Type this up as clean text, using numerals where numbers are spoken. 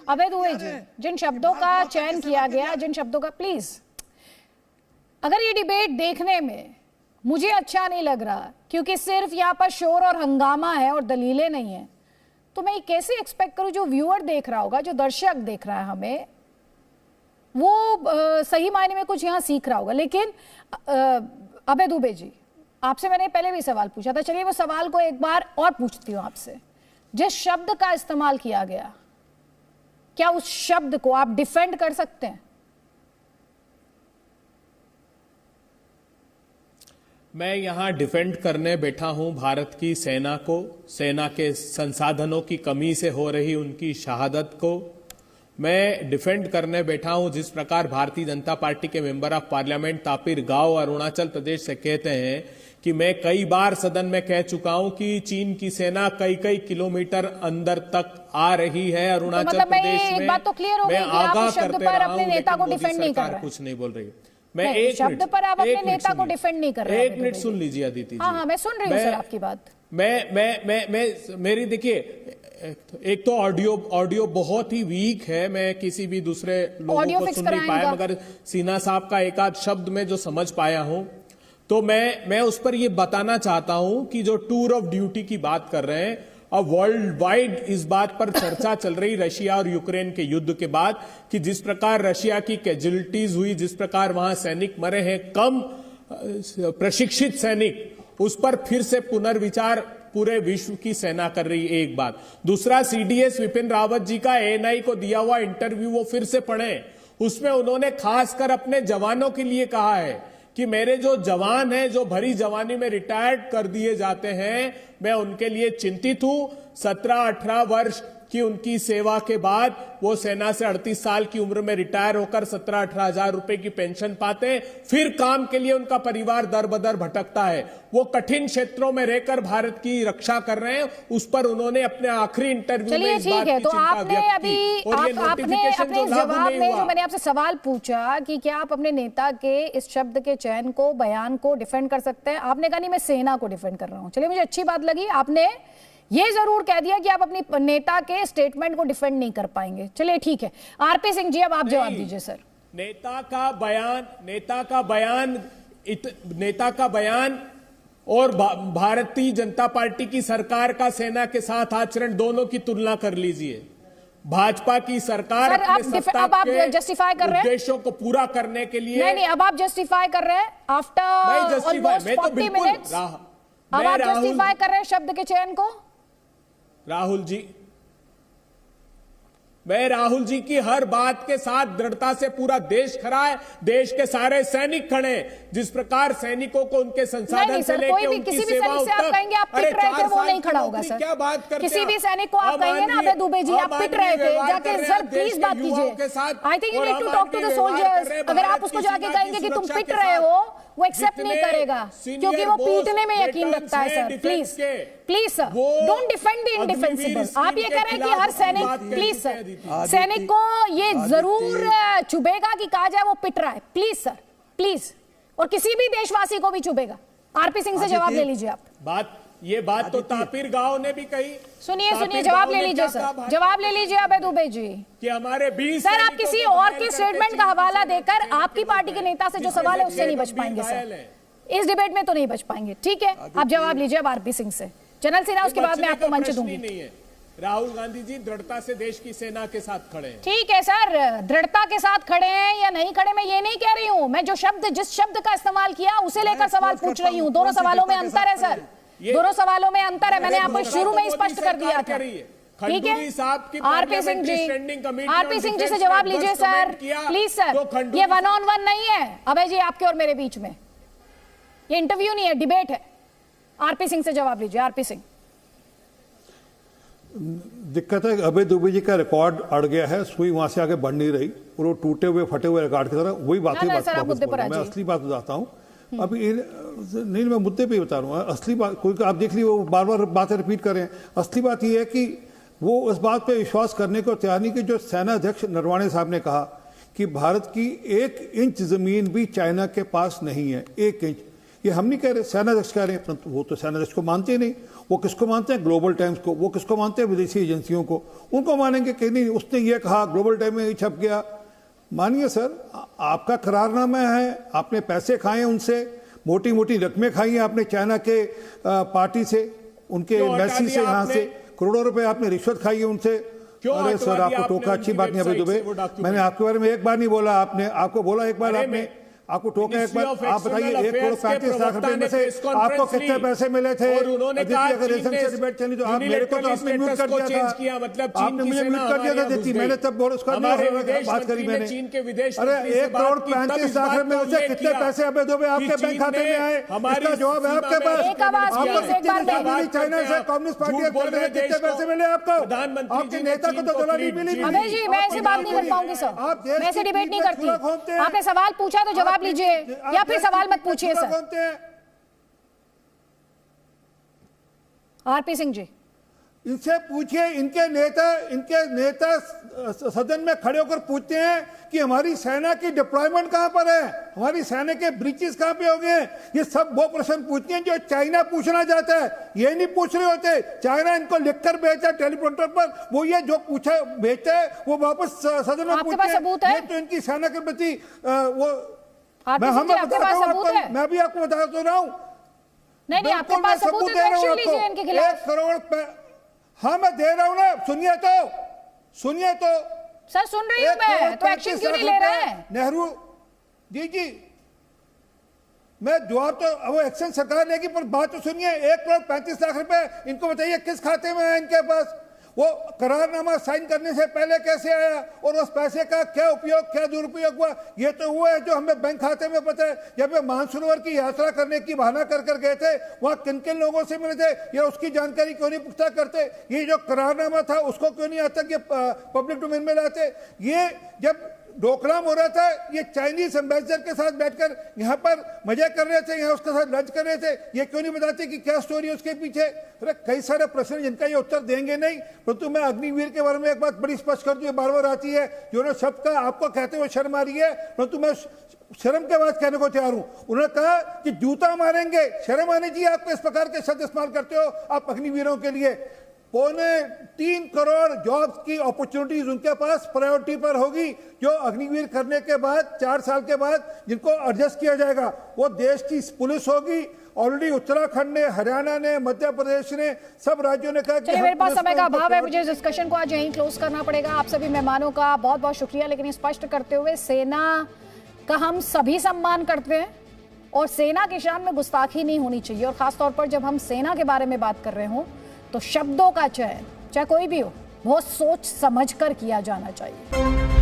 अभय दुबे जी, जिन शब्दों का चयन किया गया, जिन शब्दों का, प्लीज, अगर ये डिबेट देखने में मुझे अच्छा नहीं लग रहा क्योंकि सिर्फ यहाँ पर शोर और हंगामा है और दलीलें नहीं है, तो मैं कैसे एक्सपेक्ट करूं जो व्यूअर देख रहा होगा, जो दर्शक देख रहा है हमें, वो सही मायने में कुछ यहाँ सीख रहा होगा। लेकिन अभय दुबे जी, आपसे मैंने पहले भी सवाल पूछा था, चलिए वो सवाल को एक बार और पूछती हूँ आपसे। जिस शब्द का इस्तेमाल किया गया, क्या उस शब्द को आप डिफेंड कर सकते हैं? मैं यहां डिफेंड करने बैठा हूं भारत की सेना को, सेना के संसाधनों की कमी से हो रही उनकी शहादत को। मैं डिफेंड करने बैठा हूं जिस प्रकार भारतीय जनता पार्टी के मेंबर ऑफ पार्लियामेंट तापिर गांव अरुणाचल प्रदेश से कहते हैं कि मैं कई बार सदन में कह चुका हूं कि चीन की सेना कई कई किलोमीटर अंदर तक आ रही है अरुणाचल प्रदेश में। एक बात तो क्लियर हो गई कि आप उस शब्द पर अपने नेता को डिफेंड नहीं कर रहे। कुछ नहीं बोल रही। मैं एक शब्द पर आप अपने नेता को डिफेंड नहीं कर रहे। एक मिनट सुन लीजिए अदिति जी। हाँ, मैं सुन रही हूँ सर आपकी बात। मेरी देखिए, एक तो ऑडियो बहुत ही वीक है, मैं किसी भी दूसरे लोगों को सुन नहीं पाया, मगर सिन्हा साहब का एक आध शब्द में जो समझ पाया हूं, तो मैं उस पर ये बताना चाहता हूं कि जो टूर ऑफ ड्यूटी की बात कर रहे हैं, अब वर्ल्ड वाइड इस बात पर चर्चा चल रही रशिया और यूक्रेन के युद्ध के बाद कि जिस प्रकार रशिया की कैजुअलिटीज हुई, जिस प्रकार वहां सैनिक मरे हैं, कम प्रशिक्षित सैनिक, उस पर फिर से पुनर्विचार पूरे विश्व की सेना कर रही है। एक बात। दूसरा, सीडीएस विपिन रावत जी का एएनआई को दिया हुआ इंटरव्यू वो फिर से पढ़ें। उसमें उन्होंने खासकर अपने जवानों के लिए कहा है कि मेरे जो जवान हैं, जो भरी जवानी में रिटायर्ड कर दिए जाते हैं, मैं उनके लिए चिंतित हूं। 17-18 वर्ष की उनकी सेवा के बाद वो सेना से 38 साल की उम्र में रिटायर होकर 17-18 हजार रुपए की पेंशन पाते हैं। फिर काम के लिए उनका परिवार दर बदर भटकता है। वो कठिन क्षेत्रों में रहकर भारत की रक्षा कर रहे हैं। उस पर उन्होंने अपने आखिरी इंटरव्यू में इस बात की चिंता व्यक्त की। और ये नोटिफिकेशन जो लागू नहीं हुआ। जो मैंने आपसे सवाल पूछा कि क्या आप अपने नेता के इस शब्द के चयन को, बयान को डिफेंड कर सकते हैं, आपने कहा नहीं, मैं सेना को डिफेंड कर रहा हूं। चलिए, मुझे अच्छी बात लगी, आपने ये जरूर कह दिया कि आप अपनी नेता के स्टेटमेंट को डिफेंड नहीं कर पाएंगे। चलिए ठीक है। आरपी सिंह जी, अब आप जवाब दीजिए सर। नेता का बयान और भारतीय जनता पार्टी की सरकार का सेना के साथ आचरण, दोनों की तुलना कर लीजिए। भाजपा की सरकार अपने सत्ता के जस्टिफाई कर रहे हैं उद्देश्यों को पूरा करने के लिए। नहीं, अब आप जस्टिफाई कर रहे हैं आफ्टर ऑलमोस्ट 40 मिनट्स। अब आप जस्टिफाई कर रहे हैं शब्द के चयन को। मैं राहुल जी की हर बात के साथ दृढ़ता से पूरा देश खड़ा है, देश के सारे सैनिक खड़े। जिस प्रकार सैनिकों को उनके संसाधन से लेकर उनकी सेवाओं तक, कहेंगे आप पिट रहे थे, वो नहीं खड़ा होगा सर। क्या बात करते हैं? किसी भी सैनिक को आप कहेंगे ना, अभय दुबे जी आप पिट रहे थे, जाके सर प्लीज बात कीजिए। I think you need to talk to the soldiers. अगर आप उसको जाके कहेंगे कि तुम पिट रहे हो, वो एक्सेप्ट नहीं करेगा, क्योंकि वो पीटने में यकीन रखता है sir. Please sir, don't defend the indefensible. आप ये कह रहे हैं कि हर सैनिक, प्लीज सर, सैनिक को ये जरूर चुभेगा कि कहा जाए वो पिट रहा है। प्लीज सर, प्लीज, और किसी भी देशवासी को भी चुभेगा। आरपी सिंह से जवाब ले लीजिए आप। ये बात तो तापिर गांव ने भी कही। सुनिए, जवाब ले लीजिए सर, जवाब ले लीजिए अभय दुबे जी कि हमारे 20 सर, आप किसी और के स्टेटमेंट का हवाला देकर आपकी पार्टी के नेता से जो सवाल है उससे नहीं बच पाएंगे सर। इस डिबेट में तो नहीं बच पाएंगे। ठीक है, आप जवाब लीजिए अब आरपी सिंह से। जनरल सिन्हा, उसके बाद मैं आपको मंच दूंगी। राहुल गांधी जी दृढ़ता से देश की सेना के साथ खड़े हैं। ठीक है सर, दृढ़ता के साथ खड़े हैं या नहीं खड़े, मैं ये नहीं कह रही हूं। मैं जिस शब्द का इस्तेमाल किया उसे लेकर सवाल पूछ रही हूँ। दोनों सवालों में अंतर है सर, दोनों सवालों में अंतर है। मैंने आपको शुरू में ही स्पष्ट कर दिया था। ठीक है, आरपी सिंह जी से जवाब लीजिए सर, प्लीज सर। ये 1-on-1 नहीं है अभय जी, आपके और मेरे बीच में ये इंटरव्यू नहीं है, डिबेट है। आरपी सिंह से जवाब लीजिए। आरपी सिंह, दिक्कत है अभय दुबे जी का रिकॉर्ड अड़ गया है, सुई वहां से आगे बढ़ नहीं रही, और वो टूटे हुए फटे हुए रिकॉर्ड की तरह वही मैं असली बात बताता हूँ। अभी नहीं, मैं मुद्दे पे बता रहा हूँ असली बात। कोई आप देख लीजिए, वो बार बार बातें रिपीट करें। असली बात यह है कि वो उस बात पे विश्वास करने को तैयार नहीं कि जो सेना अध्यक्ष नरवणे साहब ने कहा कि भारत की 1 इंच जमीन भी चाइना के पास नहीं है। 1 इंच, ये हम नहीं कह रहे, सेनाध्यक्ष कह रहे हैं, परंतु वो तो सेनाध्यक्ष को मानते नहीं। वो किसको मानते हैं? ग्लोबल टाइम्स को। वो किसको मानते हैं? विदेशी एजेंसियों को। उनको मानेंगे कि नहीं उसने ये कहा, ग्लोबल टाइम्स में छप गया। मानिए सर, आपका करारनामा है, आपने पैसे खाए उनसे, मोटी मोटी रकमें खाई हैं आपने चाइना के पार्टी से, उनके एम्बेसी से, यहाँ से करोड़ों रुपए आपने रिश्वत खाई है उनसे। अरे सर, आपको टोका अच्छी बात नहीं अभय दुबे। मैंने आपके बारे में एक बार नहीं बोला, आपने आपको बोला एक बार, आपने आपको टोका एक बार। आप बताइए 1,35,00,000 में से आपको कितने पैसे मिले थे? अगर डिबेट चली तो आप मेरे को तो आपने म्यूट कर दिया था, आपने मुझे म्यूट कर दिया था देती, मैंने तब उसका बात करी मैंने। अरे 1,35,00,000 में से कितने पैसे अभय दुबे आपके बैंक खाते में आए? इसका जवाब है आपके पास। चाइना से कम्युनिस्ट पार्टी कितने पैसे मिले आपको? आपके नेता को तो डॉलर नहीं मिली। अभय जी, मैं ऐसे बात नहीं कर पाऊंगी सर, मैं ऐसे डिबेट नहीं करती। आपने सवाल पूछा तो जवाब लीजिए, या फिर सवाल मत पूछिए सर। आरपी सिंह जी, इनसे पूछिए, इनके नेता सदन में खड़े होकर पूछते हैं कि हमारी सेना की डिप्लॉयमेंट कहां पर है, हमारी सेना के ब्रिजेस कहां पे हो गए। ये सब वो प्रश्न पूछते हैं जो चाइना पूछना चाहता है, ये नहीं पूछ रहे होते। चाइना इनको लिखकर भेजता है टेलीप्रॉम्प्टर पर, वो ये जो पूछा भेजता है वो वापस सदन में पूछते हैं। ये तो इनकी सेना के प्रति वो मैं मैं भी आपको बता तो रहा हूं। नहीं, आपके पास सबूत है, एक्शन लीजिए इनके खिलाफ। 1 करोड़ हाँ मैं दे रहा हूं ना, सुनिए तो सर, सुन रही हूं मैं, तो एक्शन क्यों नहीं ले रहे हैं? नेहरू जी मैं जवाब तो वो एक्शन सरकार लेगी, पर बात तो सुनिए। 1,35,00,000 रुपए इनको बताइए किस खाते में है इनके पास? वो करारनामा साइन करने से पहले कैसे आया और उस पैसे का क्या उपयोग, क्या दुरुपयोग हुआ? ये तो हुआ है जो हमें बैंक खाते में पता है। जब वे मानसरोवर की यात्रा करने की बहाना कर गए थे, वहां किन किन लोगों से मिले थे, या उसकी जानकारी क्यों नहीं पुख्ता करते? ये जो करारनामा था उसको क्यों नहीं आता कि पब्लिक डोमेन में लाते? ये जब डोकलाम हो रहा था, ये चाइनीज एम्बेसडर के साथ बैठकर यहाँ पर मजे कर रहे थे, यहाँ उसके साथ लंच कर रहे थे, ये क्यों नहीं बताते कि क्या स्टोरी है उसके पीछे? अरे कई सारे प्रश्न जिनका ये उत्तर देंगे नहीं। परंतु मैं अग्निवीर के बारे में एक बात बड़ी स्पष्ट कर दूं, बार बार आती है, जो शब्द का आपको कहते हुए शर्म आ रही है, परंतु मैं शर्म के बाद कहने को तैयार हूं। उन्होंने कहा कि जूता मारेंगे। शर्म आनी चाहिए आपको, इस प्रकार के शब्द इस्तेमाल करते हो आप अग्निवीरों के लिए। 3.25 करोड़ जॉब्स की अपॉर्चुनिटीज उनके पास प्रायोरिटी पर होगी, जो अग्निवीर करने के बाद 4 साल के बाद जिनको एडजस्ट किया जाएगा। वो देश की पुलिस होगी। ऑलरेडी उत्तराखंड ने, हरियाणा ने, मध्य प्रदेश ने, सब राज्यों ने कहा कि मेरे पास समय का अभाव है, मुझे इस डिस्कशन को आज यहीं क्लोज करना पड़ेगा। आप सभी मेहमानों का बहुत बहुत शुक्रिया, लेकिन स्पष्ट करते हुए सेना का हम सभी सम्मान करते हैं और सेना की शान में गुस्ताखी नहीं होनी चाहिए। और खासतौर पर जब हम सेना के बारे में बात कर रहे हों तो शब्दों का चयन, चाहे कोई भी हो, बहुत सोच समझ कर किया जाना चाहिए।